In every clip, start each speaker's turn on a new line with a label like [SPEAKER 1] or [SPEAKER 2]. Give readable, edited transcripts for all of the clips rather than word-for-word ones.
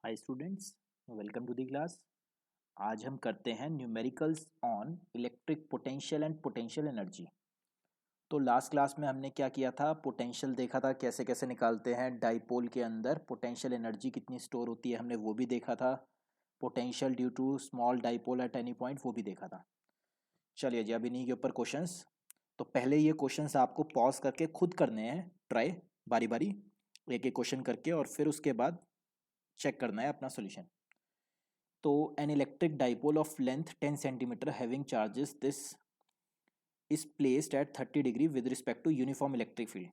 [SPEAKER 1] Hi students, welcome to the class. आज हम करते हैं numericals on electric potential and potential energy. तो लास्ट क्लास में हमने क्या किया था, पोटेंशियल देखा था कैसे कैसे निकालते हैं, डाइपोल के अंदर पोटेंशियल एनर्जी कितनी स्टोर होती है हमने वो भी देखा था, potential due to small dipole at any point वो भी देखा था। चलिए जी, अब इन्हीं के ऊपर क्वेश्चंस। तो पहले ये क्वेश्चंस आपको पॉज करके खुद करने हैं, ट्राई बारी बारी एक एक क्वेश्चन करके, और फिर उसके बाद चेक करना है अपना सोल्यूशन। तो an electric dipole of length 10 centimetre having charges this is placed at 30 degree with respect to uniform electric field.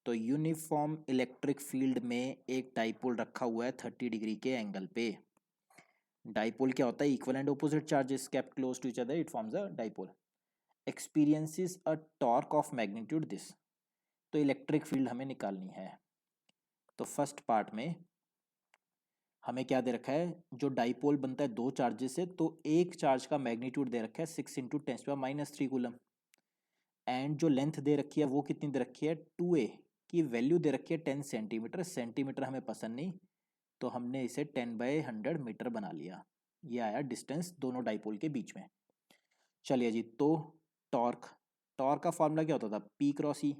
[SPEAKER 1] तो यूनिफॉर्म इलेक्ट्रिक फील्ड में एक डाइपोल रखा हुआ है 30 डिग्री के एंगल पे। डाइपोल क्या होता है? Equal and opposite charges kept close to each other, it forms a dipole. Experiences a torque of magnitude this. तो इलेक्ट्रिक फील्ड हमें निकालनी है। तो फर्स्ट पार्ट में हमें क्या दे रखा है, जो डाइपोल बनता है दो चार्जेस से, तो एक चार्ज का मैग्नीट्यूड दे रखा है 6 × 10⁻³ कूलम, एंड जो लेंथ दे रखी है वो कितनी दे रखी है, 2a की वैल्यू दे रखी है 10 सेंटीमीटर। सेंटीमीटर हमें पसंद नहीं, तो हमने इसे 10/100 मीटर बना लिया। ये आया डिस्टेंस दोनों डाइपोल के बीच में। चलिए जी, तो टॉर्क, टॉर्क का फॉर्मूला क्या होता था, P×E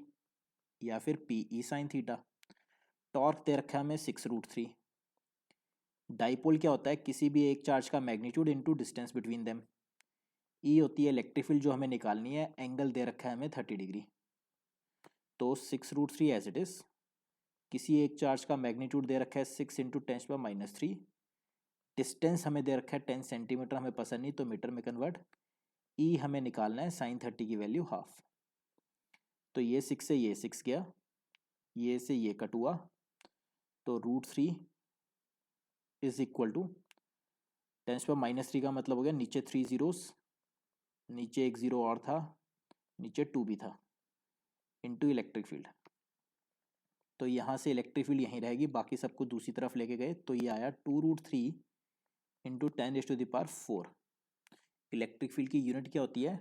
[SPEAKER 1] या फिर PE sin थीटा। टॉर्क दे रखा है हमें 6√3। डाइपोल क्या होता है, किसी भी एक चार्ज का magnitude into distance between them. E होती है इलेक्ट्रिक फील्ड जो हमें निकालनी है, एंगल दे रखा है हमें 30 डिग्री। तो 6√3 एज इट इज, किसी एक चार्ज का मैग्नीट्यूड दे रखा है 6 × 10⁻³ डिस्टेंस हमें दे रखा है 10 सेंटीमीटर, हमें पसंद नहीं तो मीटर में कन्वर्ट। ई हमें निकालना है sin 30 की वैल्यू हाफ। तो ये 6 से ये 6 गया, ये से ये कट हुआ, तो √3 इज इक्वल टू 10⁻³ का मतलब हो गया नीचे 3 जीरोस, नीचे एक जीरो और था, नीचे 2 भी था, इनटू इलेक्ट्रिक फील्ड। तो यहाँ से इलेक्ट्रिक फील्ड यहीं रहेगी, बाकी सबको दूसरी तरफ लेके गए, तो ये आया 2√3 इंटू 10⁻⁴। इलेक्ट्रिक फील्ड की यूनिट क्या होती है,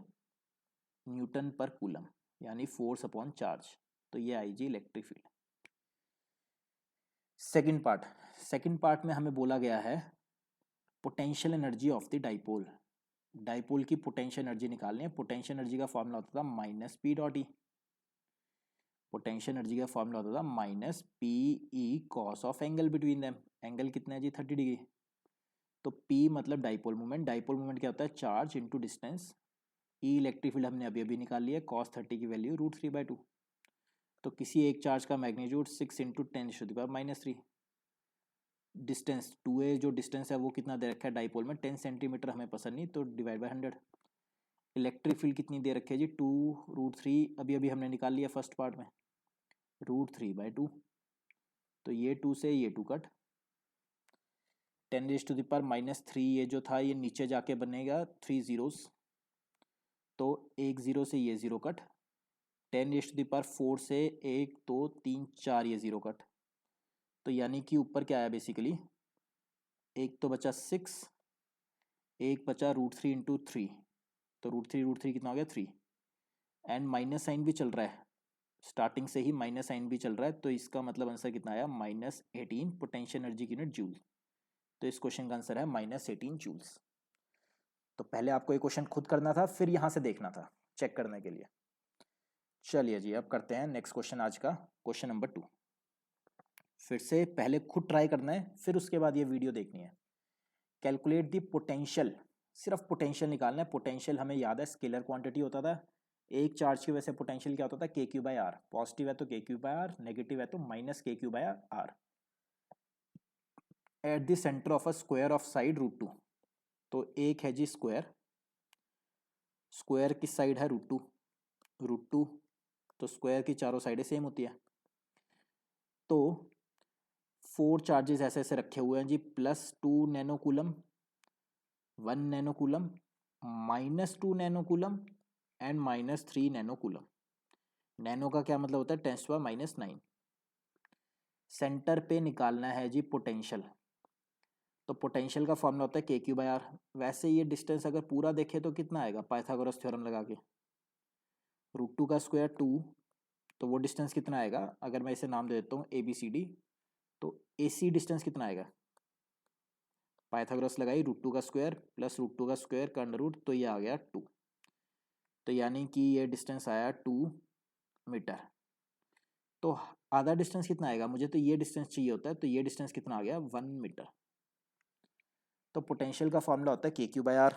[SPEAKER 1] न्यूटन पर कूलम, यानी फोर्स अपॉन चार्ज। तो ये आई जी electric field. Second part, second part में हमें बोला गया है potential energy of the dipole. Dipole की पोटेंशियल एनर्जी निकालनी है। पोटेंशियल एनर्जी का फॉर्मूला होता था -P.E। पोटेंशियल एनर्जी का फॉर्मूला होता था -PE cos of angle between them. Angle कितना है जी, 30 डिग्री। तो P मतलब डाइपोल मूवमेंट, डाइपोल मूवमेंट क्या होता है, चार्ज इनटू डिस्टेंस। ई इलेक्ट्रिक फील्ड हमने अभी अभी निकाल लिया, cos 30 की वैल्यू √3/2। तो किसी एक चार्ज का मैग्नीट्यूड 6 × 10⁻³ डिस्टेंस 2a, जो डिस्टेंस है वो कितना दे रखा है डाइपोल में, 10 सेंटीमीटर, हमें पसंद नहीं तो /100। इलेक्ट्रिक फील्ड कितनी दे रखी है जी, 2√3 अभी अभी हमने निकाल लिया फर्स्ट पार्ट में, √3/2। तो ये 2 से ये 2 कट, 10⁻³ ये जो था ये नीचे जाके बनेगा 3 जीरोस, तो एक जीरो से ये जीरो कट, 10⁻⁴ से 1 2 3 4 ये जीरो कट। तो यानी कि ऊपर क्या आया बेसिकली, एक तो बचा 6, एक बचा √3 इंटू 3, तो √3 कितना हो गया 3, एंड माइनस साइन भी चल रहा है, स्टार्टिंग से ही माइनस साइन भी चल रहा है, तो इसका मतलब आंसर कितना आया, -18 पोटेंशियल एनर्जी की यूनिट जूल। तो इस क्वेश्चन का आंसर है -18 जूल्स। तो पहले आपको ये क्वेश्चन खुद करना था, फिर यहां से देखना था चेक करने के लिए। चलिए जी, अब करते हैं नेक्स्ट क्वेश्चन आज का, क्वेश्चन नंबर 2। फिर से पहले खुद ट्राई करना है, फिर उसके बाद ये वीडियो देखनी है। कैलकुलेट दी पोटेंशियल, सिर्फ पोटेंशियल निकालना है। पोटेंशियल हमें याद है स्केलर क्वांटिटी होता था, एक चार्ज की वजह से पोटेंशियल क्या होता था, KQ/R। पॉजिटिव है तो KQ/R, नेगेटिव है तो -KQ/R। At the centre of a square of side √2। तो एक है जी स्क्वायर, स्क्वायर किस साइड है, √2, तो स्क्वायर की चारों साइडें सेम होती है। तो 4 चार्जेस ऐसे ऐसे रखे हुए हैं जी, +2 nano coulomb, 1 nano coulomb, -2 nano coulomb and -3 nano coulomb. Nano का क्या मतलब होता है, 10⁻⁹ सेंटर पे निकालना है जी पोटेंशियल। तो पोटेंशियल का फॉर्मूला होता है KQ/R। वैसे ये डिस्टेंस अगर पूरा देखें तो कितना आएगा, पाइथागोरस थ्योरम लगा के, √2 का स्क्वायर 2, तो वो डिस्टेंस कितना आएगा, अगर मैं इसे नाम दे देता हूँ ABCD, तो AC डिस्टेंस कितना आएगा, पाइथागोरस लगाई, √2 का स्क्वायर प्लस √2 का स्क्वायर का अंडर रूट, तो ये आ गया 2। तो यानी कि ये डिस्टेंस आया 2 मीटर। तो आधा डिस्टेंस कितना आएगा, मुझे तो ये डिस्टेंस चाहिए होता है, तो ये डिस्टेंस कितना आ गया 1 मीटर। तो पोटेंशियल का फॉर्मूला होता है KQ/R।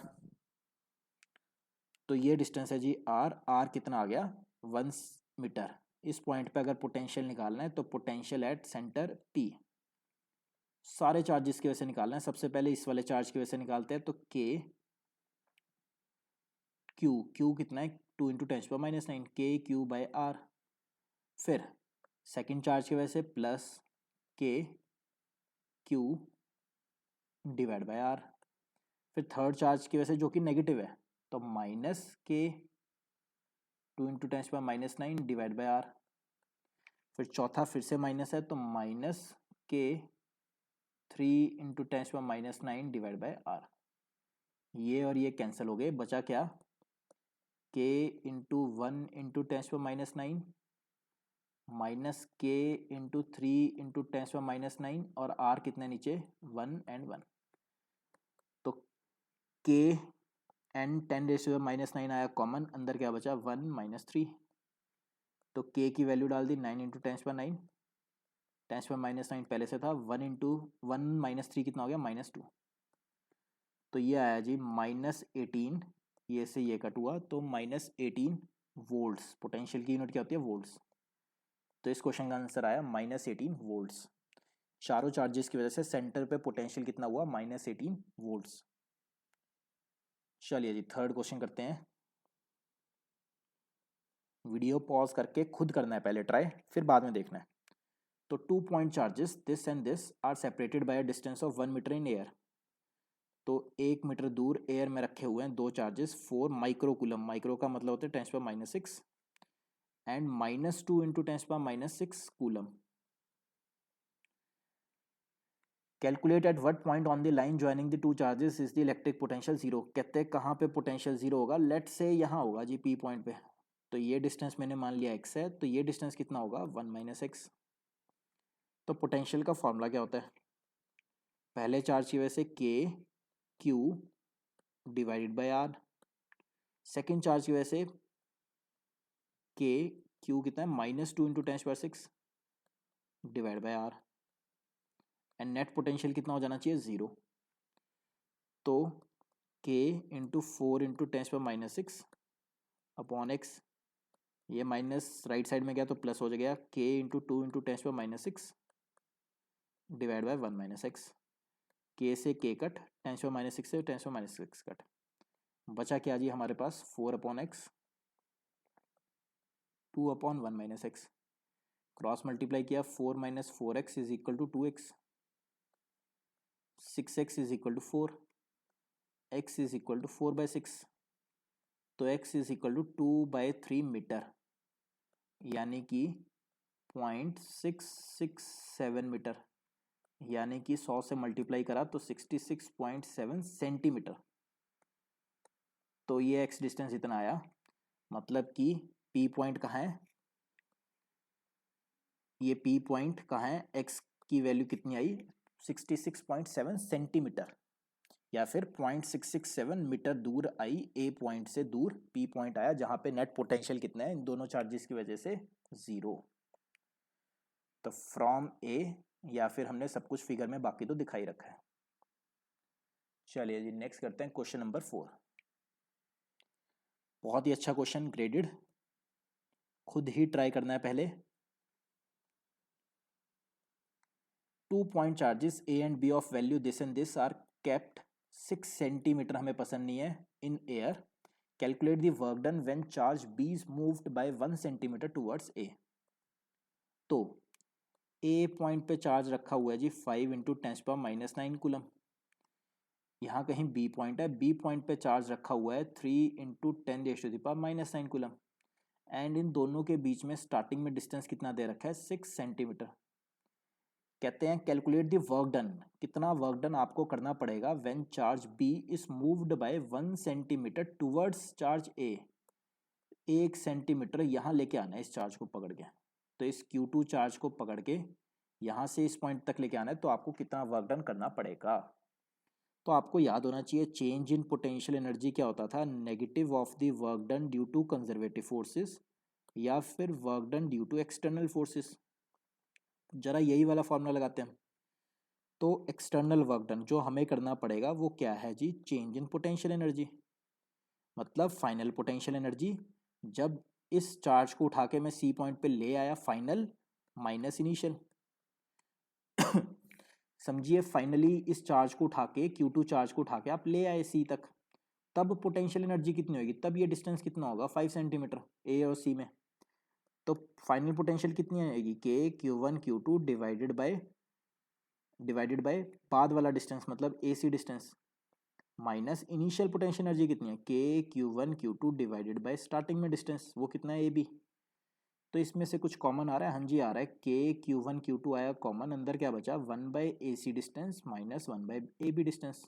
[SPEAKER 1] तो ये डिस्टेंस है जी R कितना आ गया 1 मीटर। इस पॉइंट पे अगर पोटेंशियल निकालना है तो पोटेंशियल एट सेंटर P, सारे चार्जेस की वजह से निकालना है। सबसे पहले इस वाले चार्ज की वजह से निकालते हैं, तो Q कितना है 2 × 10⁻⁹ KQ/R। फिर सेकंड चार्ज की वजह से प्लस KQ/R। फिर थर्ड चार्ज की वजह से जो कि नेगेटिव है, तो माइनस K 2 × 10⁻⁹/R। फिर चौथा फिर से माइनस है, तो माइनस K 3 × 10⁻⁹/R। ये और ये कैंसिल हो गए, बचा क्या K × 1 × 10⁻⁹ माइनस K × 3 × 10⁻⁹, और R कितने नीचे 1 और 1। तो K n 10⁻⁹ आया कॉमन, अंदर क्या बचा 1 - 3। तो K की वैल्यू डाल दी 9 × 10⁻⁹, 10⁻⁹ पहले से था, 1 × 1 - 3 कितना हो गया -2। तो ये आया जी -18, ये से ये कट हुआ, तो -18 वोल्ट्स। पोटेंशियल की यूनिट क्या होती है वोल्ट्स। तो इस क्वेश्चन का आंसर आया -18 वोल्ट्स। चारों चार्जेस की वजह से सेंटर पे पोटेंशियल कितना हुआ -18 वोल्ट्स। चलिए जी थर्ड क्वेश्चन करते हैं। वीडियो पॉज करके खुद करना है पहले ट्राई, फिर बाद में देखना है। तो 2 point charges this and this are separated by a distance of 1 metre in air. तो 1 मीटर दूर एयर में रखे हुए हैं दो चार्जेस 4 माइक्रोकूलम, माइक्रो का मतलब होता है 10⁻⁶, and -2 × 10⁻⁶ coulomb. Calculate at what point on the line joining the two charges is the electric potential zero. कहते हैं कहाँ पे पोटेंशियल जीरो होगा, लेट से यहाँ होगा जी P पॉइंट पे। तो ये डिस्टेंस मैंने मान लिया x है, तो ये डिस्टेंस कितना होगा 1 - x। तो पोटेंशियल का फॉर्मूला क्या होता है, पहले चार्ज की वजह से KQ/R, सेकेंड चार्ज की वजह से KQ कितना है -2 × 10⁻⁶/R, एंड नेट पोटेंशियल कितना हो जाना चाहिए 0। तो K × 4 × 10⁻⁶ अपॉन x, ये माइनस राइट साइड में गया तो प्लस हो जाएगा K × 2 × 10⁻⁶/1 - x। K से K कट, 10⁻⁶ से 10⁻⁶ कट, बचा क्या जी हमारे पास 4/x 2/1 - x। क्रॉस मल्टीप्लाई किया, 4 - 4x is equal to 2x, 6x is equal to 4, x is equal to 4/6। तो x is equal to 2/3 metre, यानी कि 0.667 मीटर, यानी कि 100 से मल्टीप्लाई करा तो 66.7 सेंटीमीटर। तो ये x डिस्टेंस इतना आया, मतलब कि P पॉइंट कहाँ है, ये P पॉइंट कहाँ है, x की वैल्यू कितनी आई 66.7 सेंटीमीटर, या फिर 0.667 मीटर दूर आई A पॉइंट से दूर P पॉइंट आया, जहां पे नेट पोटेंशियल कितना है इन दोनों चार्जेस की वजह से 0। तो फ्रॉम A, या फिर हमने सब कुछ फिगर में बाकी तो दिखाई रखा है। चलिए जी नेक्स्ट करते हैं क्वेश्चन नंबर 4। बहुत ही अच्छा क्वेश्चन, ग्रेडेड, खुद ही ट्राई करना है पहले। 2 point charges A and B of value this and this are kept 6 centimetre, हमें पसंद नहीं है, in air. Calculate the work done when charge B is moved by 1 centimetre towards A। तो A point पे charge रखा हुआ है जी 5 × 10⁻⁹ coulomb. यहाँ कहीं B पॉइंट है, B पॉइंट पे चार्ज रखा हुआ है 3 × 10⁻⁹ कूलम, एंड इन दोनों के बीच में स्टार्टिंग में डिस्टेंस कितना दे रखा है 6 सेंटीमीटर। कहते हैं कैलकुलेट द वर्क डन, कितना वर्क डन आपको करना पड़ेगा when charge B is moved by 1 centimetre towards charge A। 1 centimetre यहाँ लेके आना है इस चार्ज को पकड़ के, तो इस Q2 चार्ज को पकड़ के यहाँ से इस पॉइंट तक लेके आना है, तो आपको कितना वर्क डन करना पड़ेगा। तो आपको याद होना चाहिए चेंज इन पोटेंशियल एनर्जी क्या होता था, negative of the work done due to conservative forces या फिर work done due to external forces. जरा यही वाला फॉर्मूला लगाते हैं। तो एक्सटर्नल वर्क डन जो हमें करना पड़ेगा वो क्या है जी, चेंज इन पोटेंशियल एनर्जी, मतलब फाइनल पोटेंशियल एनर्जी जब इस चार्ज को उठा के मैं सी पॉइंट पे ले आया, फाइनल माइनस इनिशियल। समझिए फाइनली इस चार्ज को उठा के Q2 चार्ज को उठा के आप ले आए सी तक, तब पोटेंशियल एनर्जी कितनी होगी, तब ये डिस्टेंस कितना होगा 5 सेंटीमीटर ए और सी में। तो फाइनल पोटेंशियल कितनी आएगी, के Q1 Q2 डिवाइडेड बाय बाद वाला डिस्टेंस मतलब A C distance, minus initial potential energy कितनी है, k Q1 Q2 divided by starting में डिस्टेंस वो कितना है ए बी। तो इसमें से कुछ कॉमन आ रहा है, हाँ जी आ रहा है, के Q1 Q2 आया कॉमन, अंदर क्या बचा 1/AC distance minus 1/AB distance.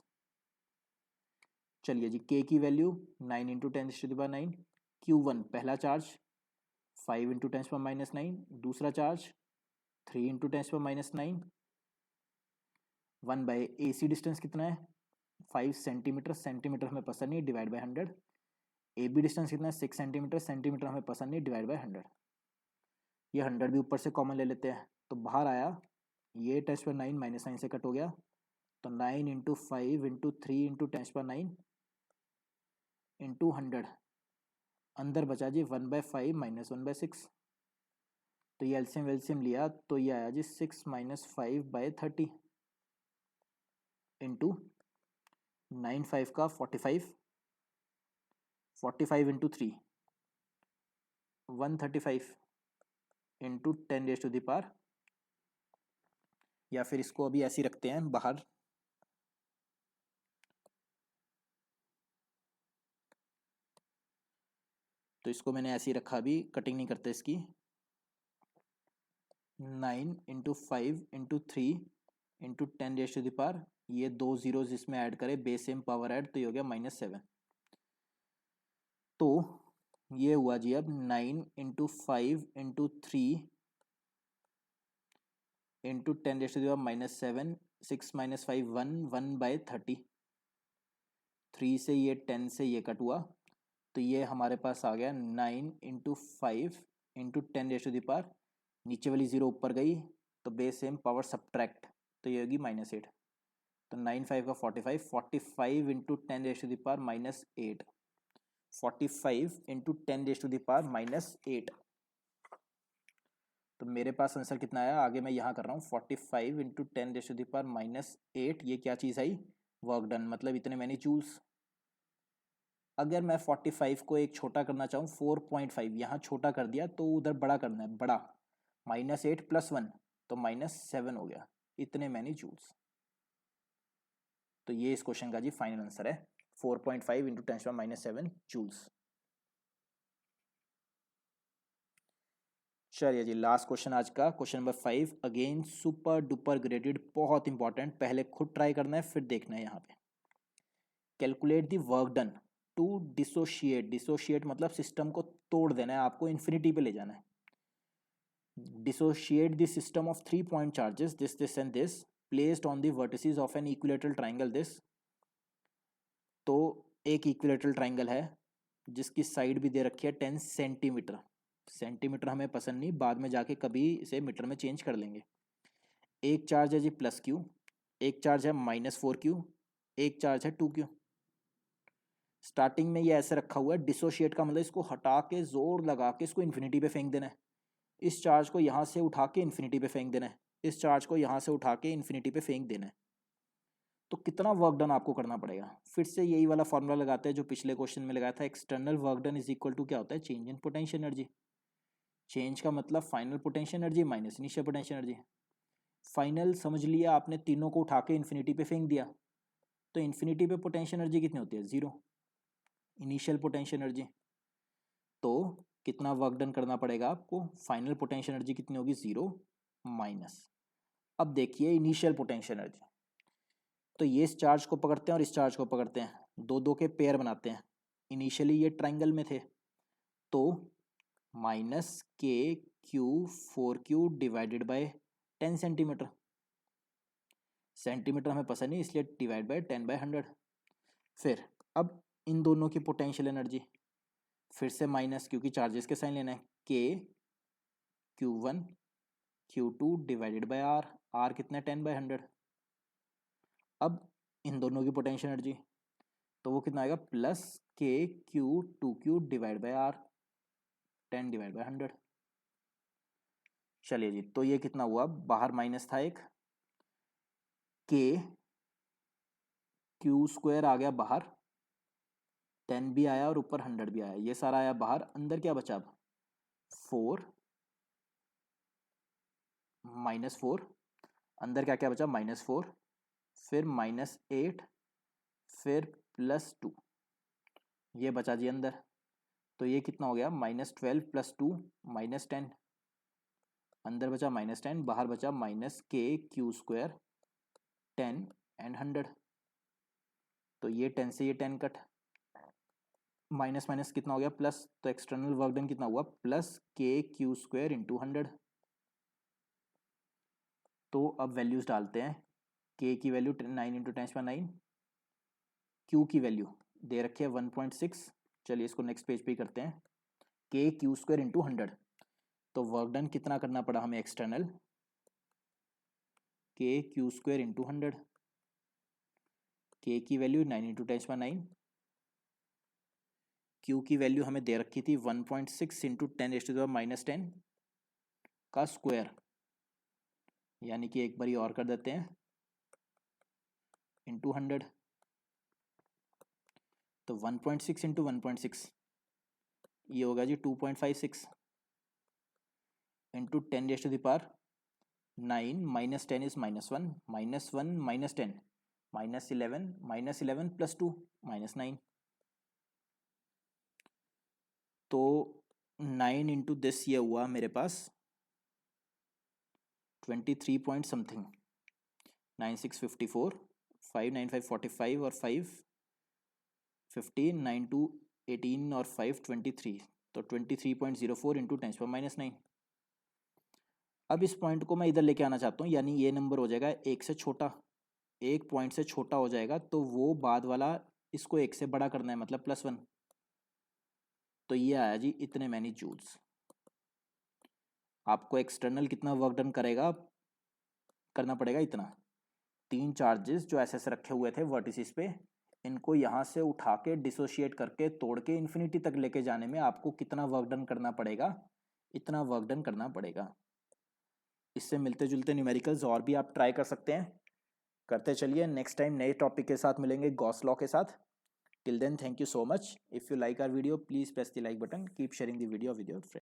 [SPEAKER 1] चलिए जी के की वैल्यू 9 इंटू 10⁻⁹, Q1 पहला चार्ज 5 इंटू 10⁻⁹, दूसरा चार्ज 3 इंटू 10⁻⁹, 1/AC डिस्टेंस कितना है 5 सेंटीमीटर, सेंटीमीटर हमें पसंद नहीं, डिवाइड बाय 100। AB डिस्टेंस कितना है 6 सेंटीमीटर, सेंटीमीटर हमें पसंद नहीं, डिवाइड बाय 100। ये 100 भी ऊपर से कॉमन ले लेते हैं, तो बाहर आया ये 10⁻9 -9 से कट हो गया, तो 9 इंटू 5 इंटू 3 इंटू 10⁻9 इंटू 100, अंदर बचा जी 1/5 माइनस 1/6। तो ये एलसीएम वेलसीएम लिया तो ये आया जी 6 माइनस 5/30 इंटू 9 5 का 45, 45 इंटू 3 135 इंटू 10⁻⁴, या फिर इसको अभी ऐसे ही रखते हैं बाहर, तो इसको मैंने ऐसे ही रखा, अभी कटिंग नहीं करते इसकी। 9 इंटू 5 इंटू 3 इंटू 10⁻⁴, ये 2 जीरोज इसमें ऐड करें, बेस सेम पावर ऐड, तो ये हो गया -7। तो ये हुआ जी अब 9 इंटू 5 इंटू 3 इंटू 10⁻⁻7, 6 माइनस 5 1/30, 3 से ये 10 से ये कट हुआ, तो ये हमारे पास आ गया 9 इंटू 5 इंटू 10⁻⁴, नीचे वाली जीरो ऊपर गई तो बेस सेम पावर सब्ट्रैक्ट, तो ये होगी -8। तो 9 5 का 45, 45 इंटू 10⁻⁻8, 45 इंटू 10⁻⁻8। तो मेरे पास आंसर कितना आया, आगे मैं यहाँ कर रहा हूँ 45 इंटू 10⁻⁻8, ये क्या चीज़ आई, वर्क डन, मतलब इतने मैनी जूल्स। अगर मैं 45 को एक छोटा करना चाहूँ 4.5, यहाँ छोटा कर दिया तो उधर बड़ा करना है, बड़ा -8 + 1 तो -7 हो गया, इतने मैनी जूल्स। तो ये इस क्वेश्चन का जी फाइनल आंसर है, 4.5 इंटू 10⁻⁻7 जूल्स। चलिए जी लास्ट क्वेश्चन आज का, question number 5, again super duper graded, बहुत इंपॉर्टेंट, पहले खुद ट्राई करना है फिर देखना है यहाँ पे। Calculate the work done to dissociate, dissociate मतलब सिस्टम को तोड़ देना है आपको, इन्फिनिटी पे ले जाना है। Dissociate the system of 3 point charges this this and this placed on the vertices of an equilateral triangle this. तो एक इक्विलेटरल ट्राइंगल है जिसकी साइड भी दे रखी है 10 सेंटीमीटर, सेंटीमीटर हमें पसंद नहीं, बाद में जाके कभी इसे मीटर में चेंज कर लेंगे। एक चार्ज है जी +Q, एक चार्ज है -4Q, एक चार्ज है 2Q। स्टार्टिंग में ये ऐसे रखा हुआ है, डिसोशिएट का मतलब इसको हटा के जोर लगा के इसको इन्फिनिटी पे फेंक देना है, इस चार्ज को यहाँ से उठा के इन्फिनिटी पे फेंक देना है, इस चार्ज को यहाँ से उठा के इन्फिनिटी पे फेंक देना है। तो कितना वर्क डन आपको करना पड़ेगा, फिर से यही वाला फॉर्मूला लगाते हैं जो पिछले क्वेश्चन में लगाया था, external work done is equal to क्या होता है, change in potential energy. Change का मतलब final potential energy minus initial potential energy. Final समझ लिया आपने, तीनों को उठा के इन्फिनिटी पे फेंक दिया, तो इन्फिनिटी पे पोटेंशियल एनर्जी कितनी होती है, 0, इनिशियल पोटेंशियल एनर्जी। तो कितना वर्क डन करना पड़ेगा आपको, फाइनल पोटेंशियल एनर्जी कितनी होगी, 0 माइनस। अब देखिए इनिशियल पोटेंशियल एनर्जी, तो ये इस चार्ज को पकड़ते हैं और इस चार्ज को पकड़ते हैं, दो दो के पेयर बनाते हैं, इनिशियली ये ट्राइंगल में थे, तो -KQ4Q divided by 10 centimetre. Centimetre हमें पसंद नहीं, इसलिए डिवाइड बाय 10/100। फिर अब इन दोनों की पोटेंशियल एनर्जी फिर से माइनस, क्योंकि चार्जेस के साइन लेना है, k Q1 Q2 divided bye are. Are कितना है 10/100। अब इन दोनों की पोटेंशियल एनर्जी तो वो कितना आएगा प्लस के Q2Q divide by r 10 divide by 100। चलिए जी, तो ये कितना हुआ, बाहर माइनस था एक, के Q² आ गया बाहर, 10 भी आया और ऊपर 100 भी आया, ये सारा आया बाहर। अंदर क्या बचा अब 4 -4, अंदर क्या क्या बचा -4, फिर -8, फिर +2, ये बचा जी अंदर। तो ये कितना हो गया -12 + 2 -10, अंदर बचा -10, बाहर बचा -k Q² 10 एंड 100। तो ये 10 से ये 10 कट, माइनस माइनस कितना हो गया प्लस, तो एक्सटर्नल वर्क डन कितना हुआ प्लस के Q² इंटू 100। तो अब वैल्यूज डालते हैं, के की वैल्यू 9 × 10⁹, क्यू की वैल्यू दे रखी है 1.6। चलिए इसको नेक्स्ट पेज पे ही करते हैं, के Q² इंटू 100। तो वर्क डन कितना करना पड़ा हमें एक्सटर्नल, के Q² इंटू 100, के की वैल्यू 9 × 10⁹, क्यू की वैल्यू हमें दे रखी थी 1.6 इंटू 10⁻⁻10 का स्क्वायर, यानी कि एक बारी और कर देते हैं इंटू 100। तो 1.6 इंटू 1.6 ये होगा जी 2.56 इंटू 10⁻⁹ 9 -10 इज -1, -1 -10 -11, -11 + 2 -9। तो 9 इंटू दिस ये हुआ मेरे पास 23 पॉइंट समथिंग, 9654, 59545 और 515, 9218 और 523, तो 23.04 इंटू 10⁻⁹। अब इस पॉइंट को मैं इधर लेके आना चाहता हूँ, यानी ये नंबर हो जाएगा एक से छोटा, एक पॉइंट से छोटा हो जाएगा, तो वो बाद वाला इसको एक से बड़ा करना है, मतलब +1। तो ये आया जी इतने मैनी जूल्स। आपको एक्सटर्नल कितना वर्क डन करना पड़ेगा इतना। 3 चार्जेस जो ऐसे रखे हुए थे वर्टिसिस पे, इनको यहाँ से उठा के डिसोशिएट करके तोड़ के इन्फिनिटी तक लेके जाने में आपको कितना वर्क डन करना पड़ेगा, इतना वर्क डन करना पड़ेगा। इससे मिलते जुलते न्यूमेरिकल्स और भी आप ट्राई कर सकते हैं, करते चलिए। नेक्स्ट टाइम नए टॉपिक के साथ मिलेंगे, गॉस लॉ के साथ। Till then, thank you so much. If you like our video, please press the like button, keep sharing the video with your friends.